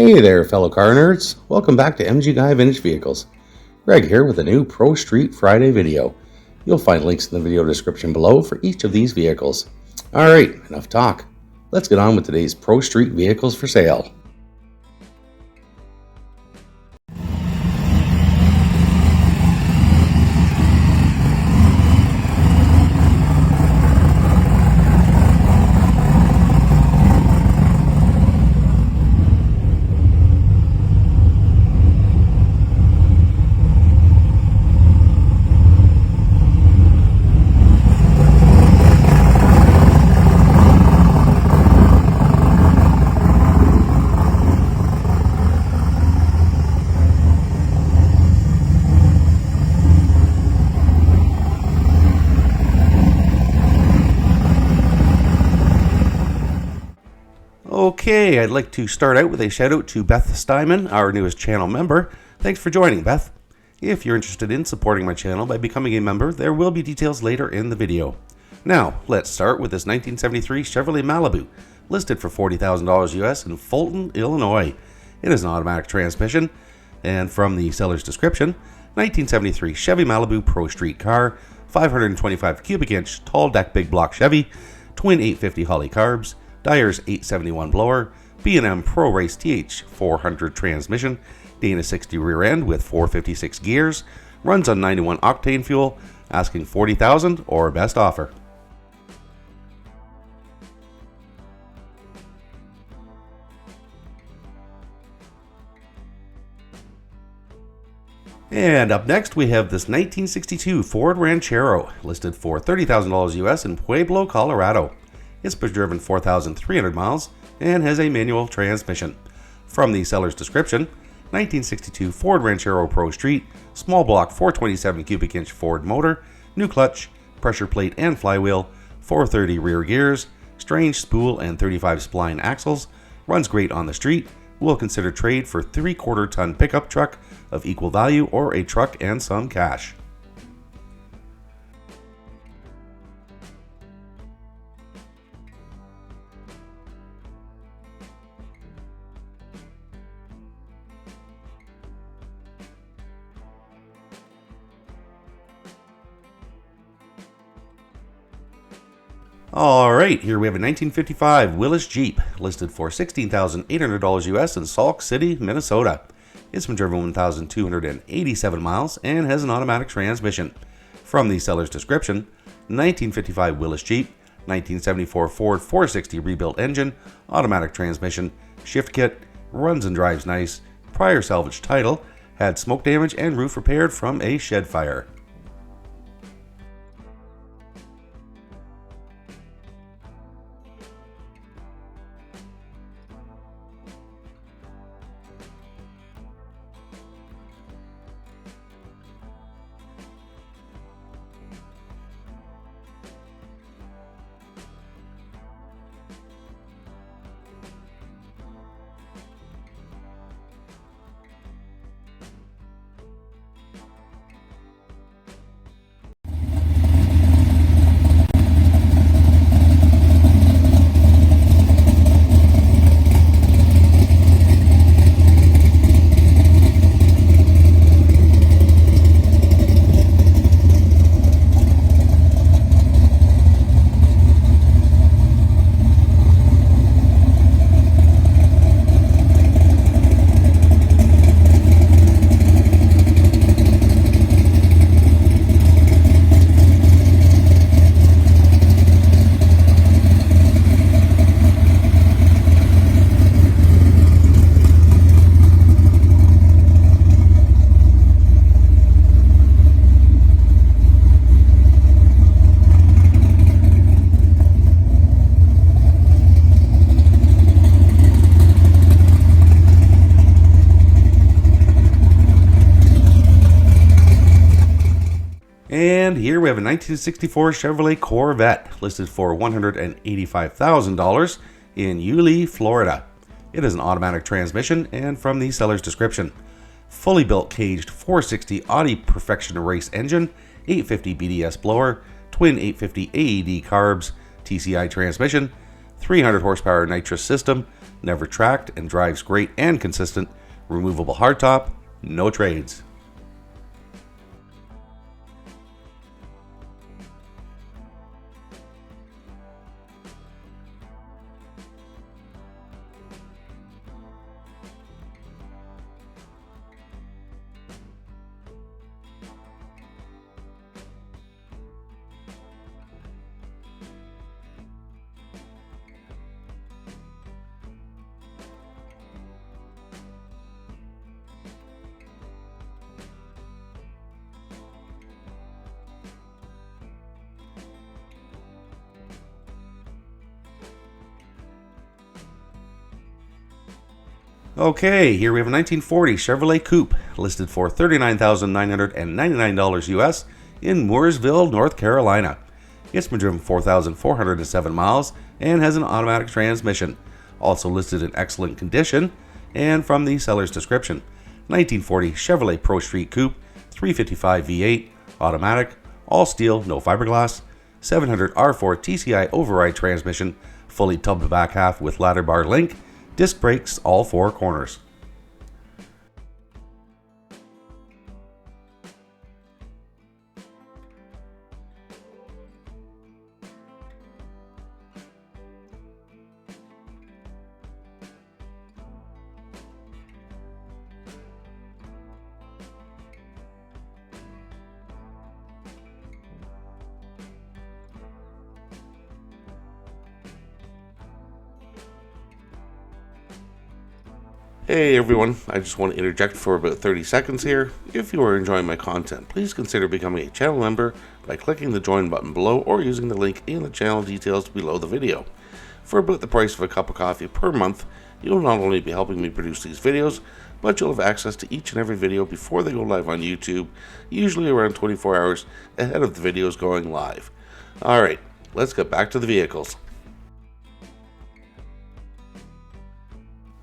Hey there, fellow car nerds. Welcome back to MG Guy Vintage Vehicles. Greg here with a new Pro Street Friday video. You'll find links in the video description below for each of these vehicles. Alright, enough talk. Let's get on with today's Pro Street vehicles for sale. Okay, I'd like to start out with a shout out to Beth Steinman, our newest channel member. Thanks for joining, Beth. If you're interested in supporting my channel by becoming a member, there will be details later in the video. Now, let's start with this 1973 Chevrolet Malibu, listed for $40,000 US in Fulton, Illinois. It is an automatic transmission, and from the seller's description, 1973 Chevy Malibu Pro Street car, 525 cubic inch tall deck big block Chevy, twin 850 Holley carbs, Dyer's 871 blower, B&M Pro Race TH 400 transmission, Dana 60 rear end with 456 gears, runs on 91 octane fuel, asking $40,000 or best offer. And up next we have this 1962 Ford Ranchero, listed for $30,000 US in Pueblo, Colorado. It's been driven 4,300 miles and has a manual transmission. From the seller's description, 1962 Ford Ranchero Pro Street, small block 427 cubic inch Ford motor, new clutch, pressure plate and flywheel, 430 rear gears, strange spool and 35 spline axles, runs great on the street, will consider trade for 3/4 ton pickup truck of equal value or a truck and some cash. Alright, here we have a 1955 Willys Jeep, listed for $16,800 US in Sauk City, Minnesota. It's been driven 1,287 miles and has an automatic transmission. From the seller's description, 1955 Willys Jeep, 1974 Ford 460 rebuilt engine, automatic transmission, shift kit, runs and drives nice, prior salvage title, had smoke damage and roof repaired from a shed fire. And here we have a 1964 Chevrolet Corvette, listed for $185,000 in Yulee, Florida. It is an automatic transmission, and from the seller's description, fully built caged 460 Audi Perfection race engine, 850 BDS blower, twin 850 AED carbs, TCI transmission, 300 horsepower nitrous system, never tracked and drives great and consistent, removable hardtop, no trades. Okay, here we have a 1940 Chevrolet Coupe listed for $39,999 US in Mooresville, North Carolina. It's been driven 4,407 miles and has an automatic transmission. Also listed in excellent condition and from the seller's description. 1940 Chevrolet Pro Street Coupe, 355 V8, automatic, all steel, no fiberglass, 700 R4 TCI override transmission, fully tubbed back half with ladder bar link, disc brakes all four corners. Hey everyone, I just want to interject for about 30 seconds here. If you are enjoying my content, please consider becoming a channel member by clicking the join button below or using the link in the channel details below the video. For about the price of a cup of coffee per month, you'll not only be helping me produce these videos, but you'll have access to each and every video before they go live on YouTube, usually around 24 hours ahead of the videos going live. Alright, let's get back to the vehicles.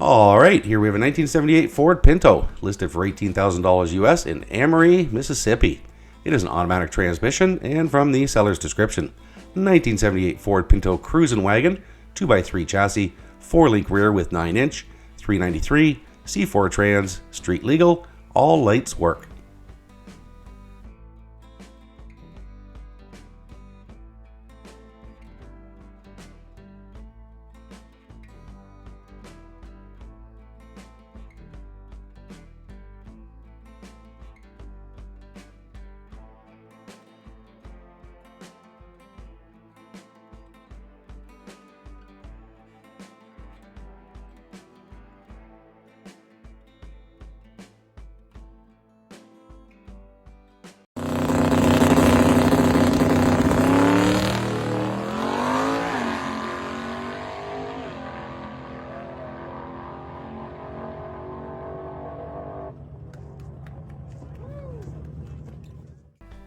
Alright, here we have a 1978 Ford Pinto, listed for $18,000 US in Amory, Mississippi. It is an automatic transmission and from the seller's description. 1978 Ford Pinto Cruisin' Wagon, 2x3 chassis, 4-link rear with 9-inch, 393, C4 trans, street legal, all lights work.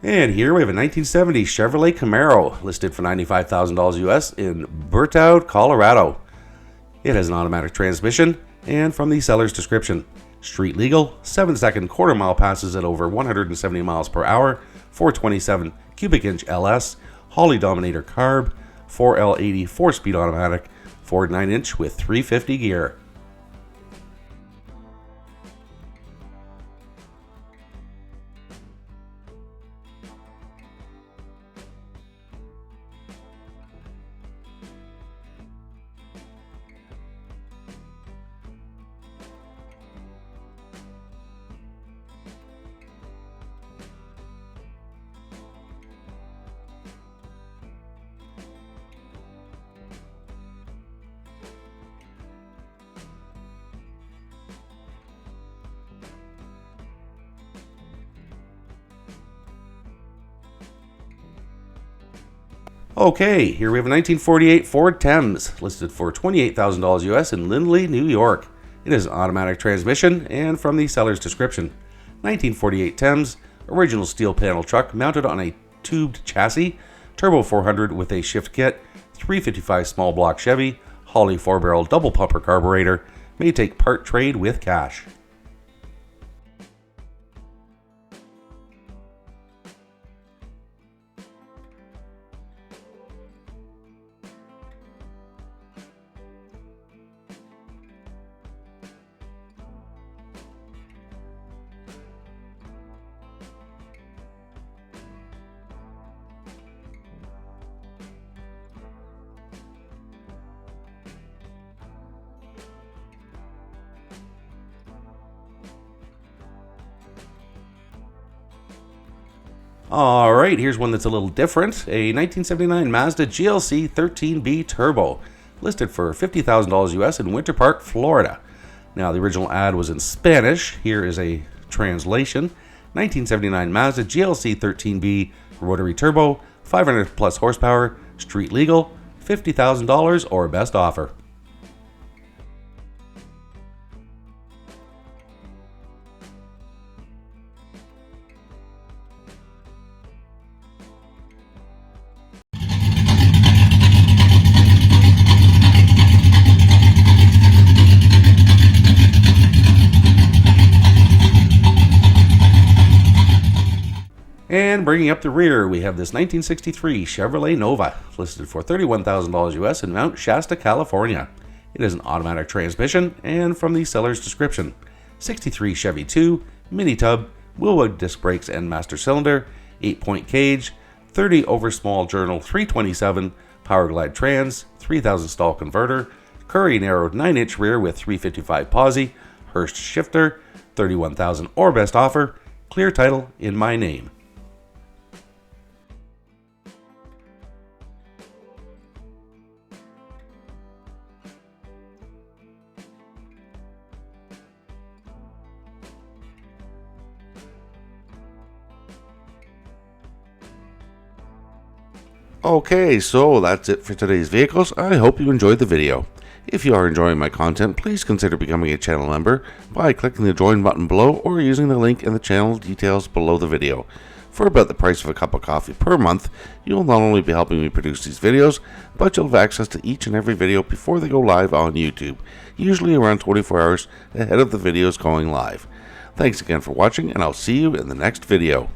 And here we have a 1970 Chevrolet Camaro listed for $95,000 US in Berthoud, Colorado. It has an automatic transmission and from the seller's description. Street legal, 7-second quarter-mile passes at over 170 miles per hour, 427 cubic inch LS, Holley Dominator carb, 4L80 4-speed automatic, Ford 9-inch with 350 gear. Okay, here we have a 1948 Ford Thames, listed for $28,000 US in Lindley, New York. It is an automatic transmission and from the seller's description. 1948 Thames, original steel panel truck mounted on a tubed chassis, turbo 400 with a shift kit, 355 small block Chevy, Holley 4-barrel double pumper carburetor, may take part trade with cash. Alright, here's one that's a little different. A 1979 Mazda GLC 13B Turbo, listed for $50,000 US in Winter Park, Florida. Now, the original ad was in Spanish. Here is a translation. 1979 Mazda GLC 13B Rotary Turbo, 500 plus horsepower, street legal, $50,000 or best offer. And bringing up the rear, we have this 1963 Chevrolet Nova, listed for $31,000 US in Mount Shasta, California. It is an automatic transmission, and from the seller's description, 63 Chevy 2, mini tub, wheel disc brakes and master cylinder, 8-point cage, 30 over small journal 327, power glide trans, 3000 stall converter, Curry narrowed 9-inch rear with 355 posi, Hurst shifter, $31,000 or best offer, clear title in my name. Okay, so that's it for today's vehicles. I hope you enjoyed the video. If you are enjoying my content, please consider becoming a channel member by clicking the join button below or using the link in the channel details below the video. For about the price of a cup of coffee per month, you'll not only be helping me produce these videos, but you'll have access to each and every video before they go live on YouTube, usually around 24 hours ahead of the videos going live. Thanks again for watching, and I'll see you in the next video.